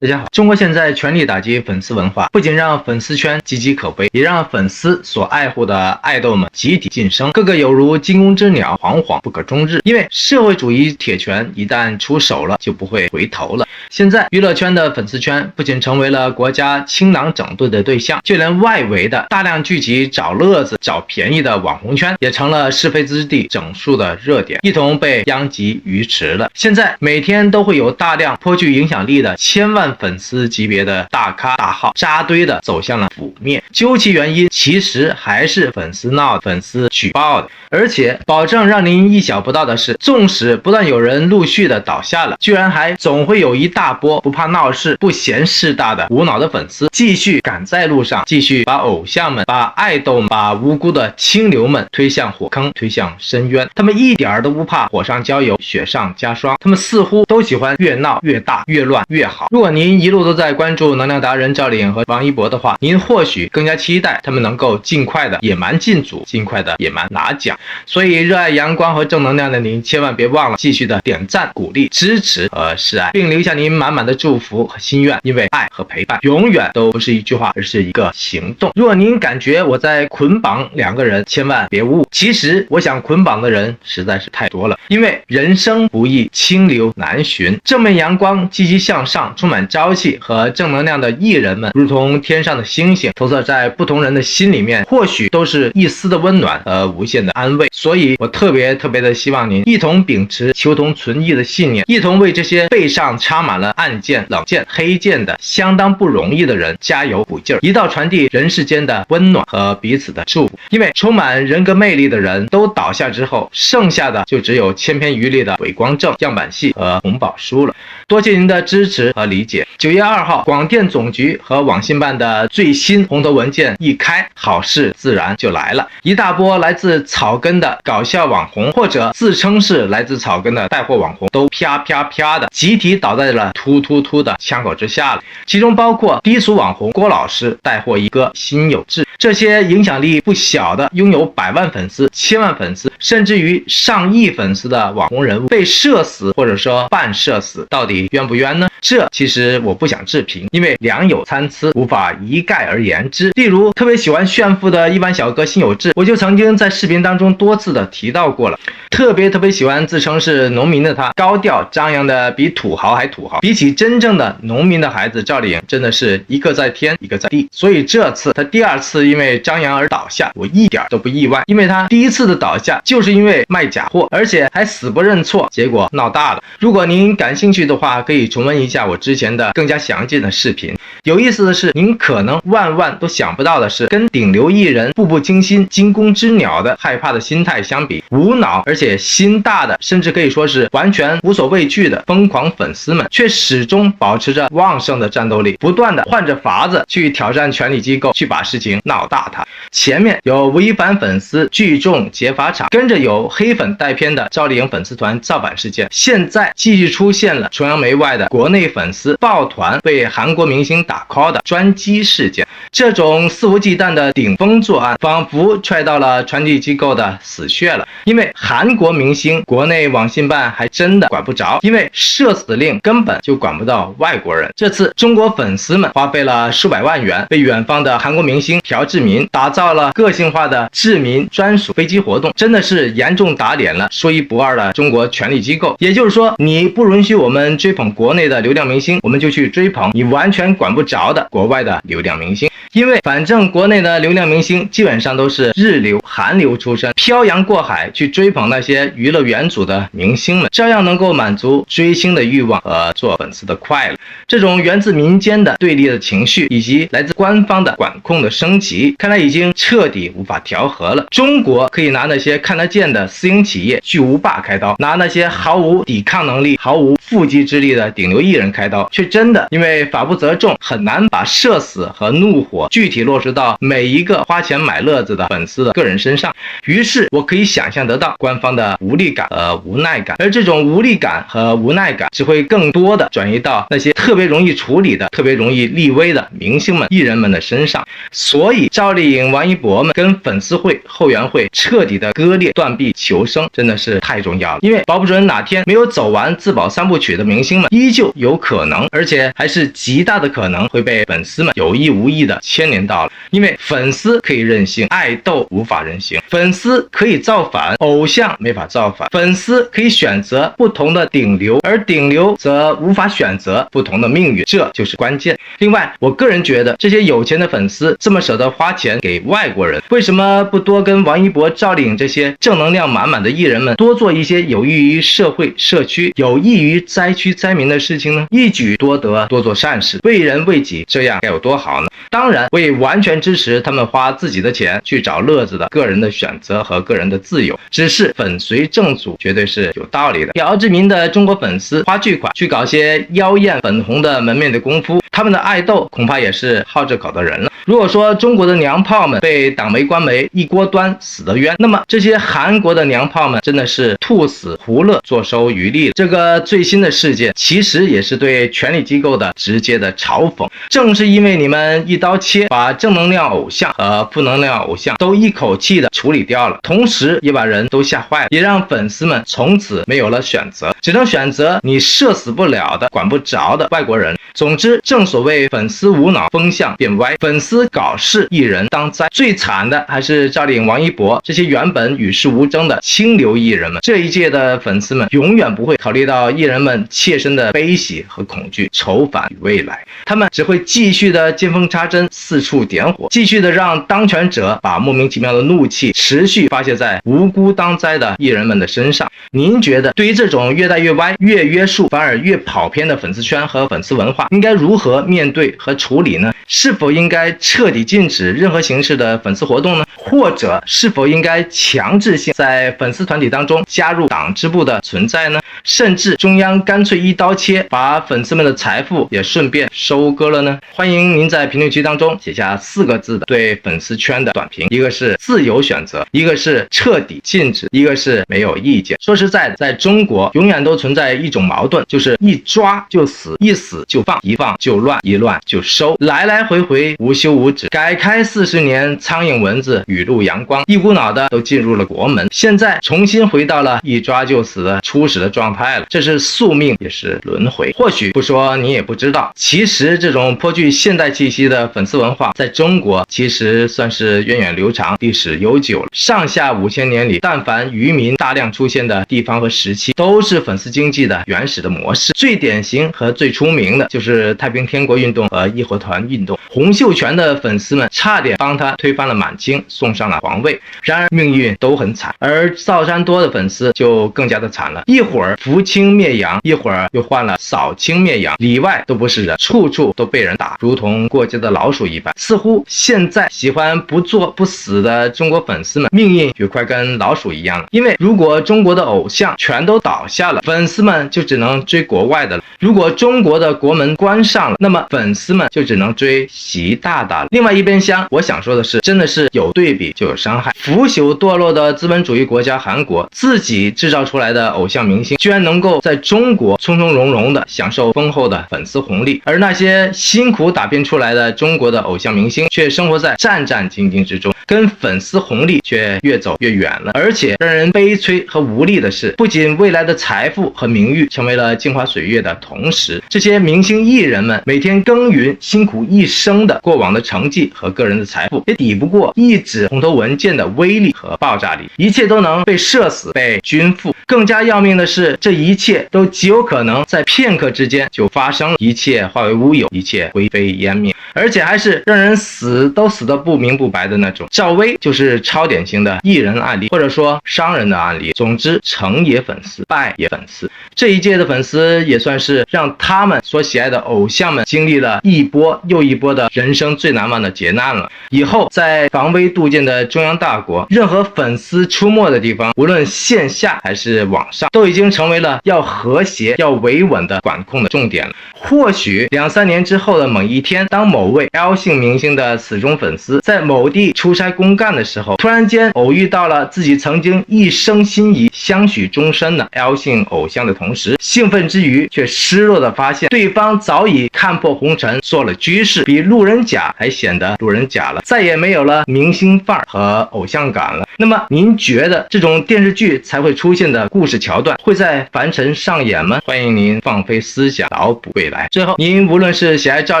大家好，中国现在全力打击粉丝文化，不仅让粉丝圈岌岌可危，也让粉丝所爱护的爱豆们集体晋升，个个有如惊弓之鸟，惶惶不可终日。因为社会主义铁拳一旦出手了，就不会回头了。现在娱乐圈的粉丝圈不仅成为了国家清囊整顿的对象，就连外围的大量聚集找乐子、找便宜的网红圈，也成了是非之地整数的热点，一同被殃及鱼池了。现在每天都会有大量颇具影响力的千万粉丝级别的大咖大号扎堆的走向了覆灭，究其原因，其实还是粉丝闹、粉丝举报的。而且保证让您意想不到的是，纵使不断有人陆续的倒下了，居然还总会有一大波不怕闹事、不嫌事大的无脑的粉丝继续赶在路上，继续把偶像们、把爱豆们、把无辜的清流们推向火坑、推向深渊。他们一点都不怕火上浇油、雪上加霜，他们似乎都喜欢越闹越大、越乱越好。如果您一路都在关注能量达人赵丽颖和王一博的话，您或许更加期待他们能够尽快的野蛮进组，尽快的野蛮拿奖。所以热爱阳光和正能量的您，千万别忘了继续的点赞、鼓励、支持和示爱，并留下您满满的祝福和心愿。因为爱和陪伴永远都不是一句话，而是一个行动。如果您感觉我在捆绑两个人，千万别误，其实我想捆绑的人实在是太多了。因为人生不易，清流难寻，正面阳光、积极向上、充满朝气和正能量的艺人们，如同天上的星星，投射在不同人的心里面，或许都是一丝的温暖和无限的安慰。所以我特别的希望您一同秉持求同存异的信念，一同为这些背上插满了暗箭、冷箭、黑箭的相当不容易的人加油鼓劲儿，一道传递人世间的温暖和彼此的祝福。因为充满人格魅力的人都倒下之后，剩下的就只有千篇一律的伪光正、样板戏和红宝书了。多谢您的支持和理解。9月2号，广电总局和网信办的最新红头文件一开，好事自然就来了。一大波来自草根的搞笑网红，或者自称是来自草根的带货网红，都啪啪啪的集体倒在了突的枪口之下了。其中包括低俗网红郭老师带货一哥辛有志，这些影响力不小的拥有100万粉丝、1000万粉丝甚至于上亿粉丝的网红人物被射死或者说半射死，到底冤不冤呢？这其实我不想置评，因为良莠参差，无法一概而言之。例如特别喜欢炫富的亿万小哥辛有志，我就曾经在视频当中多次的提到过了。特别喜欢自称是农民的他，高调张扬的比土豪还土豪。比起真正的农民的孩子，赵丽颖真的是一个在天，一个在地。所以这次他第2次因为张扬而倒下，我一点都不意外，因为他第1次的倒下就是因为卖假货，而且还死不认错，结果闹大了。如果您感兴趣的话，可以重温一下我之前的更加详尽的视频。有意思的是，您可能万都想不到的是，跟顶流艺人步步惊心、惊弓之鸟的害怕的心态相比，无脑而且心大的，甚至可以说是完全无所畏惧的疯狂粉丝们，却始终保持着旺盛的战斗力，不断的换着法子去挑战权力机构，去把事情闹大它。前面有违反粉丝聚众劫法场，跟着有黑粉带偏的赵丽颖粉丝团造反事件，现在继续出现了崇洋媚外的国内粉丝抱团为韩国明星打 call 的专机事件。这种肆无忌惮的顶风作案，仿佛踹到了传递机构的死穴了。因为韩国明星国内网信办还真的管不着，因为社死令根本就管不到外国人。这次中国粉丝们花费了数百万元，为远方的韩国明星朴智民打造了个性化的智民专属飞机活动，真的是严重打脸了说一不二的中国权力机构。也就是说，你不允许我们追捧国内的流量明星，我们就去追捧你完全管不着的国外的流量明星。因为反正国内的流量明星基本上都是日流、韩流出身，漂洋过海去追捧那些娱乐元祖的明星们，照样能够满足追星的欲望和做粉丝的快乐。这种源自民间的对立的情绪，以及来自官方的管控的升级，看来已经彻底无法调和了。中国可以拿那些看得见的私营企业巨无霸开刀，拿那些毫无抵抗能力、毫无腹肌之力的顶流艺人开刀，却真的因为法不责众，很难把社死和怒火具体落实到每一个花钱买乐子的粉丝的个人身上。于是我可以想象得到官方的无力感和无奈感，而这种无力感和无奈感只会更多的转移到那些特别容易处理的、特别容易立威的明星们、艺人们的身上。所以赵丽颖、王一博们跟粉丝会、后援会彻底的割裂、断臂求生，真的是太重要了。因为保不准哪天没有走完自保3部曲的明星们，依旧有可能而且还是极大的可能会被粉丝们有意无意的牵连到了。因为粉丝可以任性，爱豆无法任性；粉丝可以造反，偶像没法造反；粉丝可以选择不同的顶流，而顶流则无法选择不同的命运，这就是关键。另外，我个人觉得这些有钱的粉丝这么舍得花钱给外国人，为什么不多跟王一博、赵丽颖这些正能量满满的艺人们多做一些有益于社会社区、有益于灾区灾民的事情呢？一举多得，多做善事，为人为己，这样该有多好呢？当然，我也完全支持他们花自己的钱去找乐子的个人的选择和个人的自由，只是粉随正祖绝对是有道理的。表之名的中国粉丝花巨款去搞些妖艳粉红的门面的功夫，他们的爱豆恐怕也是好这口的人了。如果说中国的娘炮们被党媒官媒一锅端死得冤，那么这些韩国的娘炮们真的是兔死胡乐，坐收渔利。这个最新的事件其实也是对权力机构的直接的嘲讽，正是因为你们一刀切把正能量偶像和负能量偶像都一口气的处理掉了，同时也把人都吓坏了，也让粉丝们从此没有了选择，只能选择你射死不了的管不着的外国人。总之，正所谓粉丝无脑风向变歪，粉丝搞事艺人当灾。最惨的还是赵丽颖、王一博这些原本与世无争的清流艺人们。这一届的粉丝们永远不会考虑到艺人们切身的悲喜和恐惧、愁烦与未来，他们只会继续的见缝插针，四处点火，继续的让当权者把莫名其妙的怒气持续发泄在无辜当灾的艺人们的身上。您觉得对于这种越带越歪、越约束反而越跑偏的粉丝圈和粉丝文化，应该如何面对和处理呢？是否应该彻底禁止任何形式的粉丝活动呢？或者是否应该强制性在粉丝团体当中加入党支部的存在呢？甚至中央干脆一刀切，把粉丝们的财富也顺便收割了呢？欢迎您在评论区当中写下4个字的对粉丝圈的短评，一个是自由选择，一个是彻底禁止，一个是没有意见。说实在的，在中国永远都存在一种矛盾，就是一抓就死，一死就放，一放就乱，一乱就收，来来回回无休无止。改开40年，苍蝇蚊子雨露阳光，一股脑的都进入了国门，现在重新回到了一抓就死的初始的状态了，这是宿命也是轮回。或许不说你也不知道，其实这种颇具现代气息的粉丝文化在中国其实算是源远流长、历史悠久了。上下5000年里，但凡渔民大量出现的地方和时期，都是粉丝经济的原始的模式。最典型和最出名的就是太平天国运动和义和团运动，洪秀全的粉丝们差点帮他推翻了满清，送上了皇位。然而命运都很惨，而赵山多的粉丝就更加的惨了，一会儿扶清灭洋，一会儿又换了扫清灭洋，里外都不是人，处处都被人打，如同过街的老鼠一般。似乎现在喜欢不做不死的中国粉丝们命运也快跟老鼠一样了，因为如果中国的偶像全都倒下了，粉丝们就只能追国外的了；如果中国的国门关上了，那么粉丝们就只能追习大大了。另外一边厢，我想说的是，真的是有对比就有伤害。腐朽堕落的资本主义国家韩国自己制造出来的偶像明星，居然能够在中国从从容容的享受丰厚的粉丝红利，而那些辛苦打拼出来的中国的偶像明星却生活在战战兢兢之中，跟粉丝红利却越走越远了。而且让人悲催和无力的是，不仅未来的财富和名誉成为了镜花水月的同时，这些明星艺人们每天耕耘辛苦一生的过往的成绩和个人的财富，也抵不过一纸红头文件的威力和爆炸力，一切都能被射死，被均富。更加要命的是，这一切都极有可能在片刻之间就发生了，一切化为乌有，一切灰飞烟灭，而且还是让人死都死得不明不白的那种。赵薇就是超典型的艺人案例，或者说商人的案例。总之，成也粉丝，败也粉丝。这一届的粉丝也算是让他们所喜爱的偶像们经历了一波又一波的人生最难忘的劫难了。以后在防微杜渐的中央大国，任何粉丝出没的地方，无论线下还是网上，都已经成为了要和谐、要维稳的管控的重点了。或许2-3年之后的某一天，当某位 L 姓明星的死忠粉丝在某地出差公干的时候，突然间偶遇到了自己曾经一生心仪、相许终身的 L 姓偶像的同时，兴奋之余却失落的发现对方早已看破红尘，做了居士，比路人甲还显得路人甲了，再也没有了明星范儿和偶像感了。那么您觉得这种电视剧才会出现的故事桥段会在凡尘上演吗？欢迎您放飞思想，脑补未来。最后，您无论是喜爱赵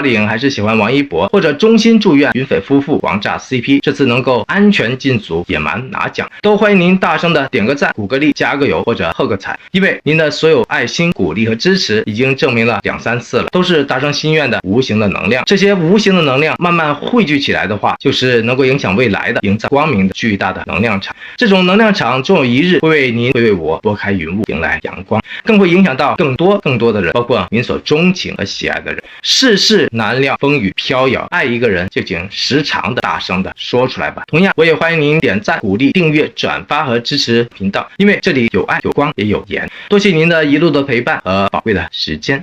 丽颖还是喜欢王一博，或者衷心祝愿云匪夫妇王炸 CP 这次能够安全进组野蛮拿奖，都欢迎您大声的点个赞、鼓个励、加个油或者贺个彩，因为您的所有爱心、鼓励和支持已经证明了2、3次了，都是达成心愿的无形的能量。这些无形的能量慢慢汇聚起来的话，就是能够影响未来的、营造光明的巨大的能量场。这种能量场终有一日会为您、会为我拨开云雾，迎来阳光，更会影响到更多的人，包括您所钟情和喜爱的人。世事难料，风雨飘摇，爱一个人就请时常的大声的说出来吧。同样，我也欢迎您点赞、鼓励、订阅、转发和支持频道，因为这里有爱、有光，也有盐。多谢您的一路的陪伴和宝贵的时间。